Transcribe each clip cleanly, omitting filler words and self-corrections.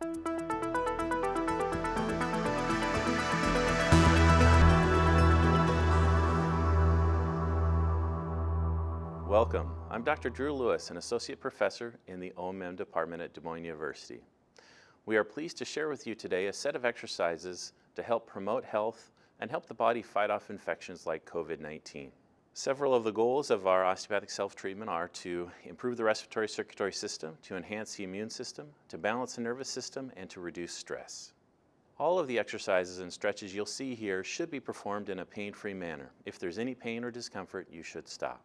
Welcome. I'm Dr. Drew Lewis, an associate professor in the OMM department at Des Moines University. We are pleased to share with you today a set of exercises to help promote health and help the body fight off infections like COVID-19. Several of the goals of our osteopathic self-treatment are to improve the respiratory circulatory system, to enhance the immune system, to balance the nervous system, and to reduce stress. All of the exercises and stretches you'll see here should be performed in a pain-free manner. If there's any pain or discomfort, you should stop.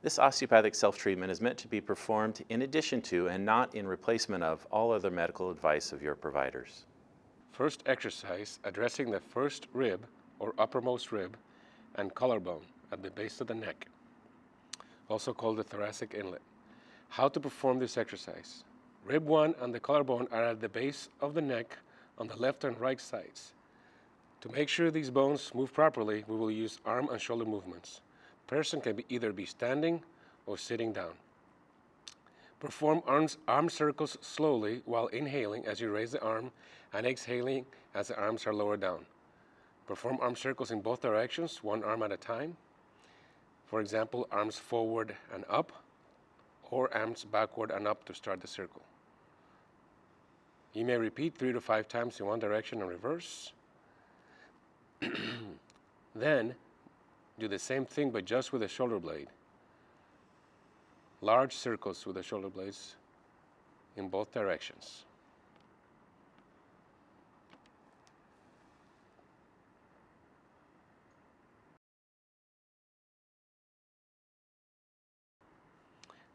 This osteopathic self-treatment is meant to be performed in addition to and not in replacement of all other medical advice of your providers. First exercise, addressing the first rib or uppermost rib and collarbone at the base of the neck, also called the thoracic inlet. How to perform this exercise. Rib 1 and the collarbone are at the base of the neck on the left and right sides. To make sure these bones move properly, we will use arm and shoulder movements. Person can either be standing or sitting down. Perform arm circles slowly while inhaling as you raise the arm and exhaling as the arms are lowered down. Perform arm circles in both directions, one arm at a time. For example, arms forward and up, or arms backward and up to start the circle. You may repeat 3 to 5 times in one direction and reverse. Then, do the same thing but just with the shoulder blade. Large circles with the shoulder blades in both directions.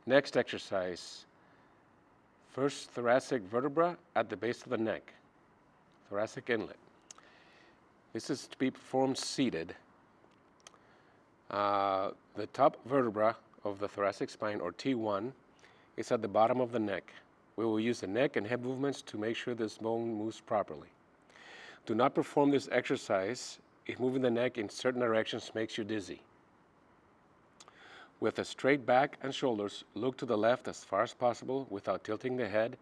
Next exercise, first thoracic vertebra at the base of the neck, thoracic inlet. This is to be performed seated. The top vertebra of the thoracic spine, or T1, is at the bottom of the neck. We will use the neck and head movements to make sure this bone moves properly. Do not perform this exercise if moving the neck in certain directions makes you dizzy. With a straight back and shoulders, look to the left as far as possible without tilting the head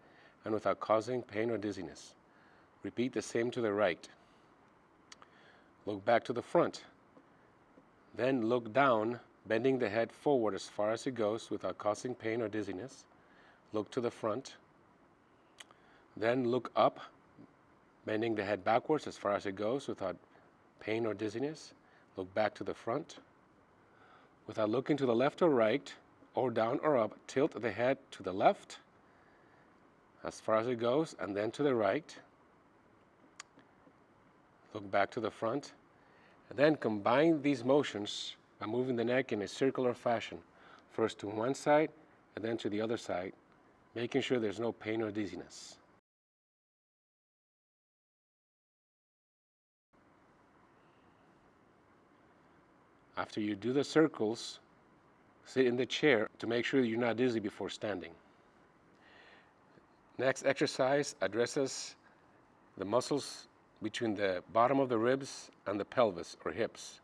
and without causing pain or dizziness. Repeat the same to the right. Look back to the front. Then look down, bending the head forward as far as it goes without causing pain or dizziness. Look to the front. Then look up, bending the head backwards as far as it goes without pain or dizziness. Look back to the front. Without looking to the left or right, or down or up, tilt the head to the left as far as it goes, and then to the right. Look back to the front. And then combine these motions by moving the neck in a circular fashion, first to one side and then to the other side, making sure there's no pain or dizziness. After you do the circles, sit in the chair to make sure you're not dizzy before standing. Next exercise addresses the muscles between the bottom of the ribs and the pelvis or hips.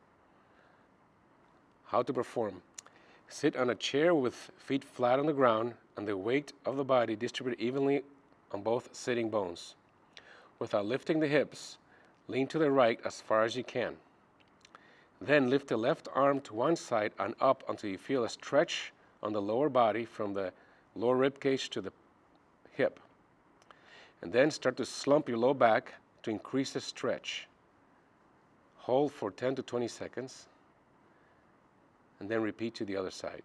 How to perform. Sit on a chair with feet flat on the ground and the weight of the body distributed evenly on both sitting bones. Without lifting the hips, lean to the right as far as you can. Then lift the left arm to one side and up until you feel a stretch on the lower body from the lower rib cage to the hip. And then start to slump your low back to increase the stretch. Hold for 10 to 20 seconds, and then repeat to the other side.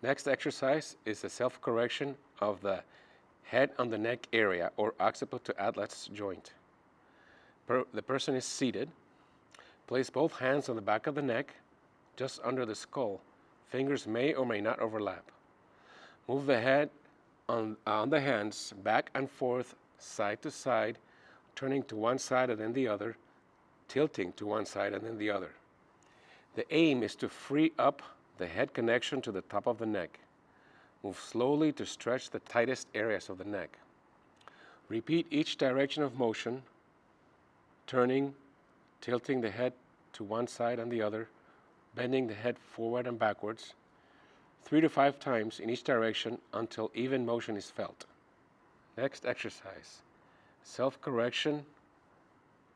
Next exercise is the self-correction of the head on the neck area, or occiput to atlas joint. The person is seated. Place both hands on the back of the neck, just under the skull. Fingers may or may not overlap. Move the head on the hands back and forth, side to side, turning to one side and then the other, tilting to one side and then the other. The aim is to free up the head connection to the top of the neck. Move slowly to stretch the tightest areas of the neck. Repeat each direction of motion, turning, tilting the head to one side and the other, bending the head forward and backwards. 3 to 5 times in each direction until even motion is felt. Next exercise, self-correction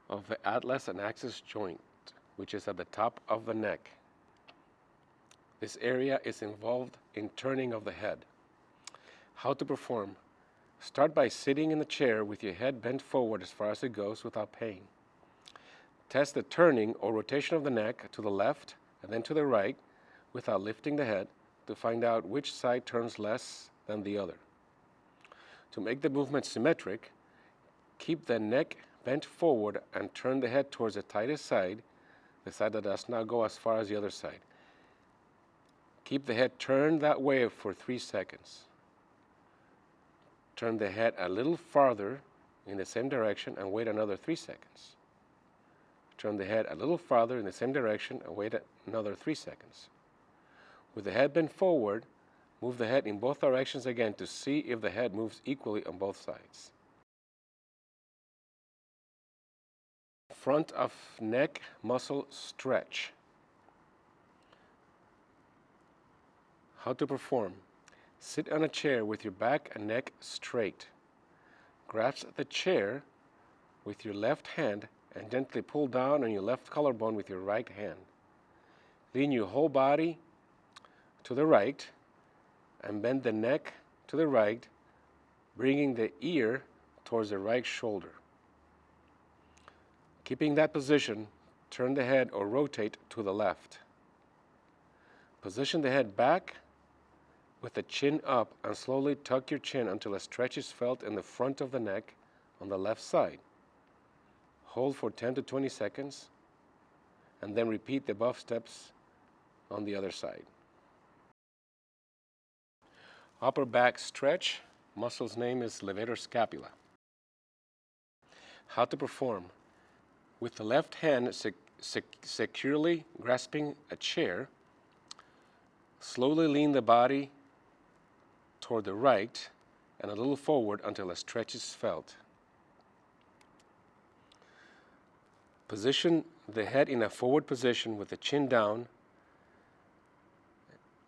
of the atlas and axis joint, which is at the top of the neck. This area is involved in turning of the head. How to perform? Start by sitting in the chair with your head bent forward as far as it goes without pain. Test the turning or rotation of the neck to the left and then to the right without lifting the head to find out which side turns less than the other. To make the movement symmetric, keep the neck bent forward and turn the head towards the tightest side, the side that does not go as far as the other side. Keep the head turned that way for 3 seconds. Turn the head a little farther in the same direction and wait another 3 seconds. Turn the head a little farther in the same direction and wait another 3 seconds. With the head bent forward, move the head in both directions again to see if the head moves equally on both sides. Front of neck muscle stretch. How to perform? Sit on a chair with your back and neck straight. Grasp the chair with your left hand and gently pull down on your left collarbone with your right hand. Lean your whole body to the right and bend the neck to the right, bringing the ear towards the right shoulder. Keeping that position, turn the head or rotate to the left. Position the head back with the chin up and slowly tuck your chin until a stretch is felt in the front of the neck on the left side. Hold for 10 to 20 seconds and then repeat the above steps on the other side. Upper back stretch, muscle's name is levator scapula. How to perform? With the left hand securely grasping a chair, slowly lean the body toward the right and a little forward until a stretch is felt. Position the head in a forward position with the chin down,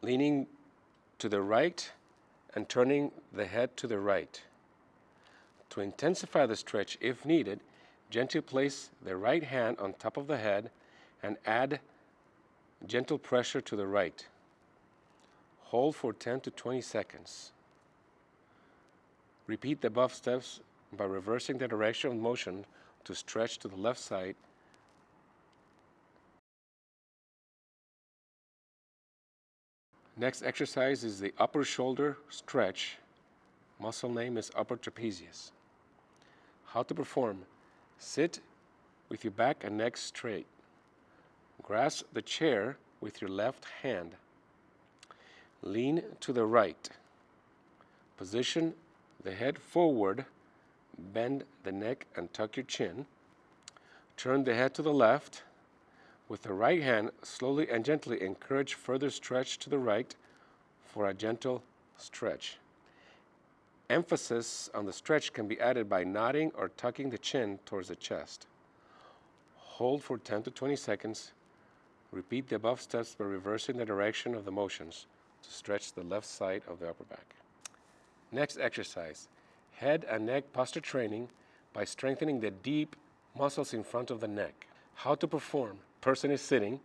leaning to the right and turning the head to the right. To intensify the stretch, if needed, gently place the right hand on top of the head and add gentle pressure to the right. Hold for 10 to 20 seconds. Repeat the above steps by reversing the direction of motion to stretch to the left side. Next exercise is the upper shoulder stretch. Muscle name is upper trapezius. How to perform? Sit with your back and neck straight. Grasp the chair with your left hand. Lean to the right. Position the head forward, bend the neck and tuck your chin. Turn the head to the left. With the right hand, slowly and gently encourage further stretch to the right for a gentle stretch. Emphasis on the stretch can be added by nodding or tucking the chin towards the chest. Hold for 10 to 20 seconds. Repeat the above steps by reversing the direction of the motions to stretch the left side of the upper back. Next exercise, head and neck posture training by strengthening the deep muscles in front of the neck. How to perform? Person is sitting.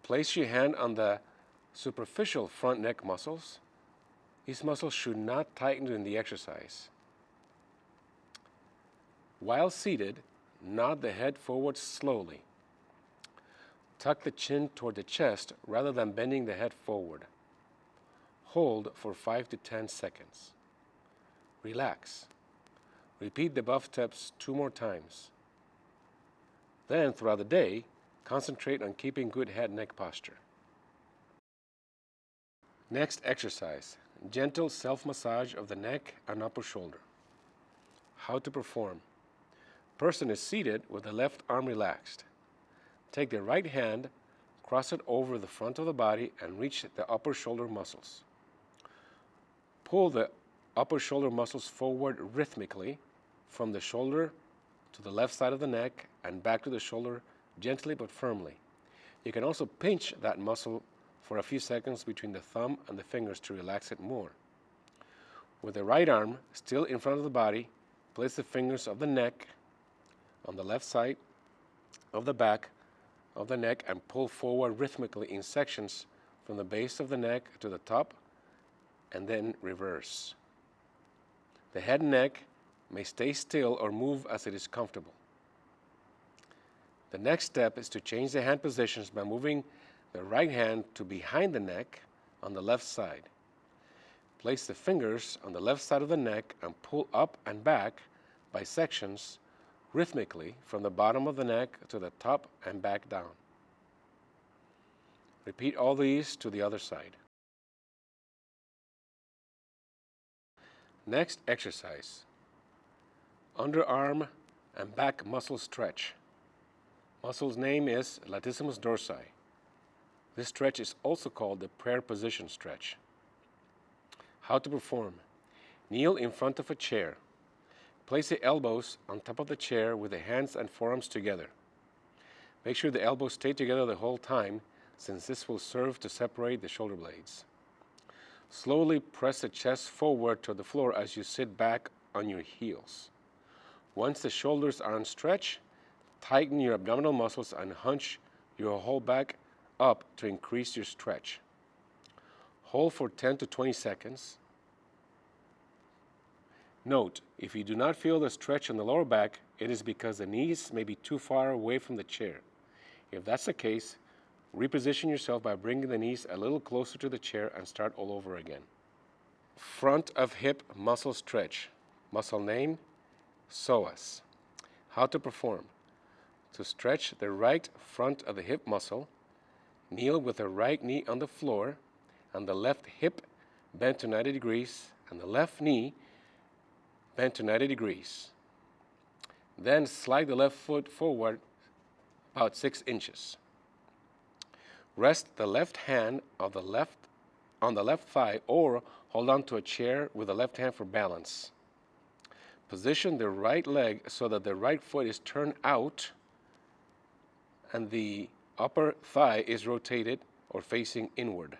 Place your hand on the superficial front neck muscles. These muscles should not tighten during the exercise. While seated, nod the head forward slowly. Tuck the chin toward the chest rather than bending the head forward. Hold for 5 to 10 seconds. Relax. Repeat the above steps 2 more times. Then, throughout the day, concentrate on keeping good head-neck posture. Next exercise, gentle self-massage of the neck and upper shoulder. How to perform? Person is seated with the left arm relaxed. Take the right hand, cross it over the front of the body and reach the upper shoulder muscles. Pull the upper shoulder muscles forward rhythmically from the shoulder to the left side of the neck and back to the shoulder gently but firmly. You can also pinch that muscle for a few seconds between the thumb and the fingers to relax it more. With the right arm still in front of the body, place the fingers of the neck on the left side of the back of the neck and pull forward rhythmically in sections from the base of the neck to the top, and then reverse. The head and neck may stay still or move as it is comfortable. The next step is to change the hand positions by moving the right hand to behind the neck on the left side. Place the fingers on the left side of the neck and pull up and back by sections rhythmically from the bottom of the neck to the top and back down. Repeat all these to the other side. Next exercise, underarm and back muscle stretch. Muscle's name is latissimus dorsi. This stretch is also called the prayer position stretch. How to perform. Kneel in front of a chair. Place the elbows on top of the chair with the hands and forearms together. Make sure the elbows stay together the whole time, since this will serve to separate the shoulder blades. Slowly press the chest forward to the floor as you sit back on your heels. Once the shoulders are on stretch, tighten your abdominal muscles and hunch your whole back up to increase your stretch. Hold for 10 to 20 seconds. Note, if you do not feel the stretch on the lower back, it is because the knees may be too far away from the chair. If that's the case, reposition yourself by bringing the knees a little closer to the chair and start all over again. Front of hip muscle stretch. Muscle name, psoas. How to perform. To stretch the right front of the hip muscle, kneel with the right knee on the floor and the left hip bent to 90 degrees and the left knee bent to 90 degrees. Then slide the left foot forward about 6 inches. Rest the left hand on the left thigh or hold on to a chair with the left hand for balance. Position the right leg so that the right foot is turned out and the upper thigh is rotated or facing inward.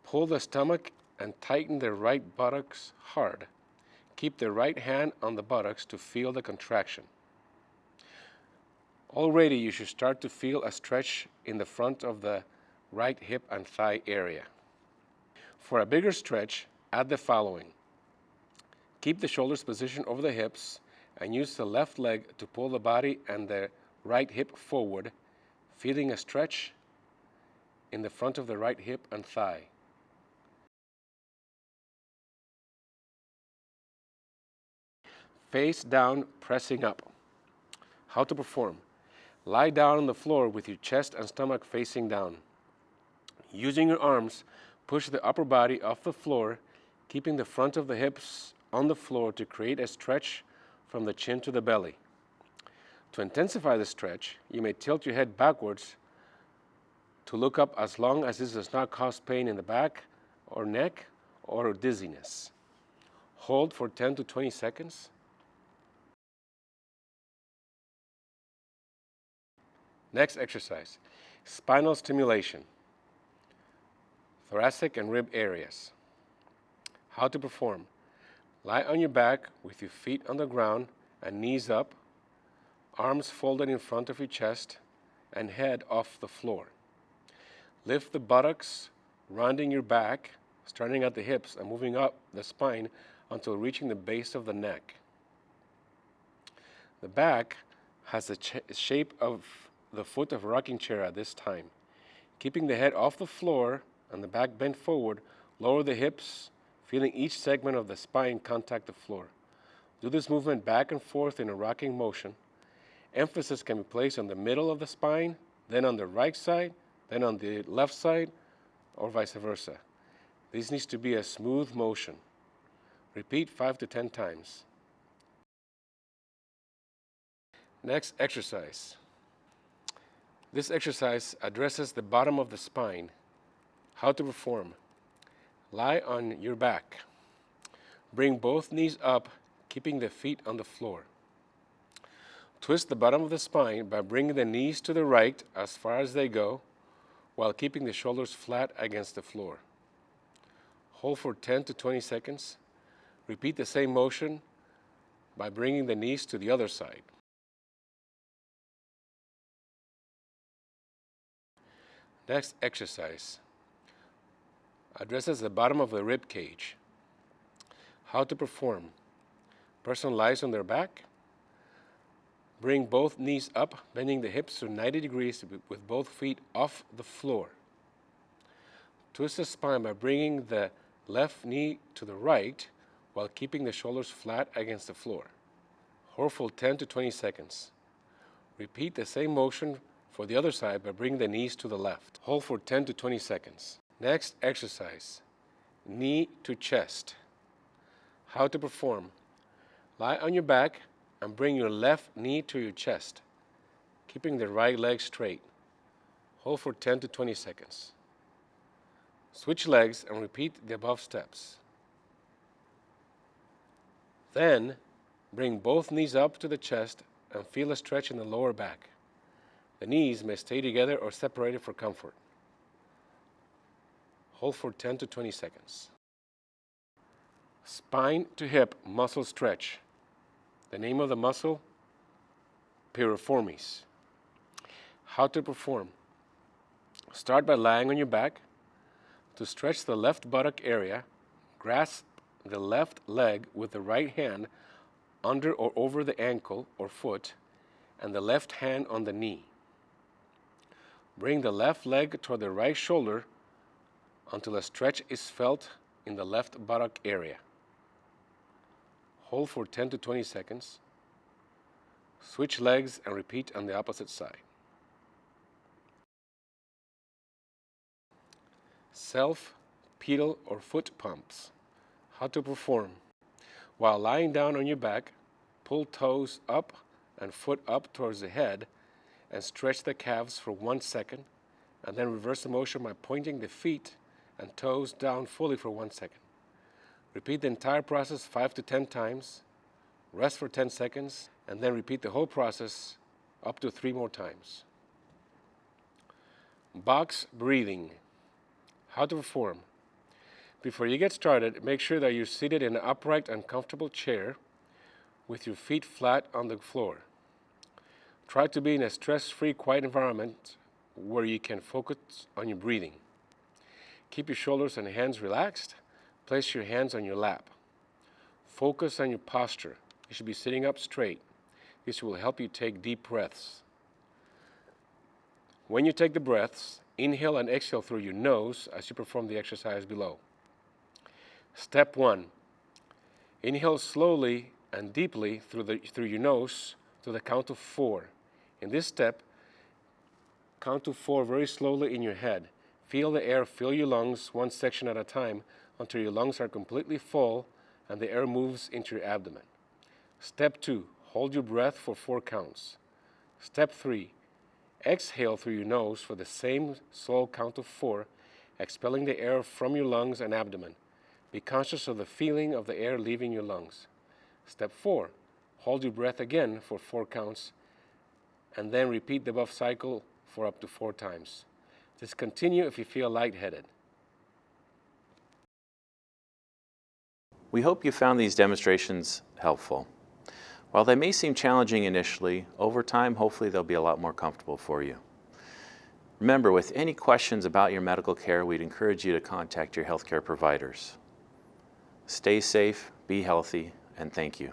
Pull the stomach and tighten the right buttocks hard. Keep the right hand on the buttocks to feel the contraction. Already you should start to feel a stretch in the front of the right hip and thigh area. For a bigger stretch, add the following. Keep the shoulders positioned over the hips and use the left leg to pull the body and the right hip forward, feeling a stretch in the front of the right hip and thigh. Face down, pressing up. How to perform. Lie down on the floor with your chest and stomach facing down. Using your arms, push the upper body off the floor, keeping the front of the hips on the floor to create a stretch from the chin to the belly. To intensify the stretch, you may tilt your head backwards to look up as long as this does not cause pain in the back or neck or dizziness. Hold for 10 to 20 seconds. Next exercise, spinal stimulation, thoracic and rib areas. How to perform. Lie on your back with your feet on the ground and knees up, arms folded in front of your chest and head off the floor. Lift the buttocks, rounding your back, starting at the hips and moving up the spine until reaching the base of the neck. The back has the shape of the foot of a rocking chair at this time. Keeping the head off the floor and the back bent forward, lower the hips, feeling each segment of the spine contact the floor. Do this movement back and forth in a rocking motion. Emphasis can be placed on the middle of the spine, then on the right side, then on the left side, or vice versa. This needs to be a smooth motion. Repeat 5 to 10 times. Next exercise. This exercise addresses the bottom of the spine. How to perform. Lie on your back. Bring both knees up, keeping the feet on the floor. Twist the bottom of the spine by bringing the knees to the right as far as they go, while keeping the shoulders flat against the floor. Hold for 10 to 20 seconds. Repeat the same motion by bringing the knees to the other side. Next exercise addresses the bottom of the rib cage. How to perform. Person lies on their back. Bring both knees up, bending the hips to 90 degrees with both feet off the floor. Twist the spine by bringing the left knee to the right while keeping the shoulders flat against the floor. Hold for 10 to 20 seconds. Repeat the same motion for the other side by bringing the knees to the left. Hold for 10 to 20 seconds. Next exercise, knee to chest. How to perform. Lie on your back and bring your left knee to your chest, keeping the right leg straight. Hold for 10 to 20 seconds. Switch legs and repeat the above steps. Then, bring both knees up to the chest and feel a stretch in the lower back. The knees may stay together or separated for comfort. Hold for 10 to 20 seconds. Spine to hip muscle stretch. The name of the muscle, piriformis. How to perform. Start by lying on your back. To stretch the left buttock area, grasp the left leg with the right hand under or over the ankle or foot and the left hand on the knee. Bring the left leg toward the right shoulder until a stretch is felt in the left buttock area. Hold for 10 to 20 seconds. Switch legs and repeat on the opposite side. Self, pedal, or foot pumps. How to perform. While lying down on your back, pull toes up and foot up towards the head and stretch the calves for 1 second, and then reverse the motion by pointing the feet and toes down fully for 1 second. Repeat the entire process 5 to 10 times, rest for 10 seconds, and then repeat the whole process up to 3 more times. Box breathing. How to perform. Before you get started, make sure that you're seated in an upright and comfortable chair with your feet flat on the floor. Try to be in a stress-free, quiet environment where you can focus on your breathing. Keep your shoulders and hands relaxed. Place your hands on your lap. Focus on your posture. You should be sitting up straight. This will help you take deep breaths. When you take the breaths, inhale and exhale through your nose as you perform the exercise below. Step 1. Inhale slowly and deeply through your nose to the count of 4. In this step, count to 4 very slowly in your head. Feel the air fill your lungs one section at a time until your lungs are completely full and the air moves into your abdomen. Step 2. Hold your breath for 4 counts. Step 3. Exhale through your nose for the same slow count of 4, expelling the air from your lungs and abdomen. Be conscious of the feeling of the air leaving your lungs. Step 4. Hold your breath again for 4 counts, and then repeat the above cycle for up to 4 times. Just continue if you feel lightheaded. We hope you found these demonstrations helpful. While they may seem challenging initially, over time, hopefully they'll be a lot more comfortable for you. Remember, with any questions about your medical care, we'd encourage you to contact your healthcare providers. Stay safe, be healthy, and thank you.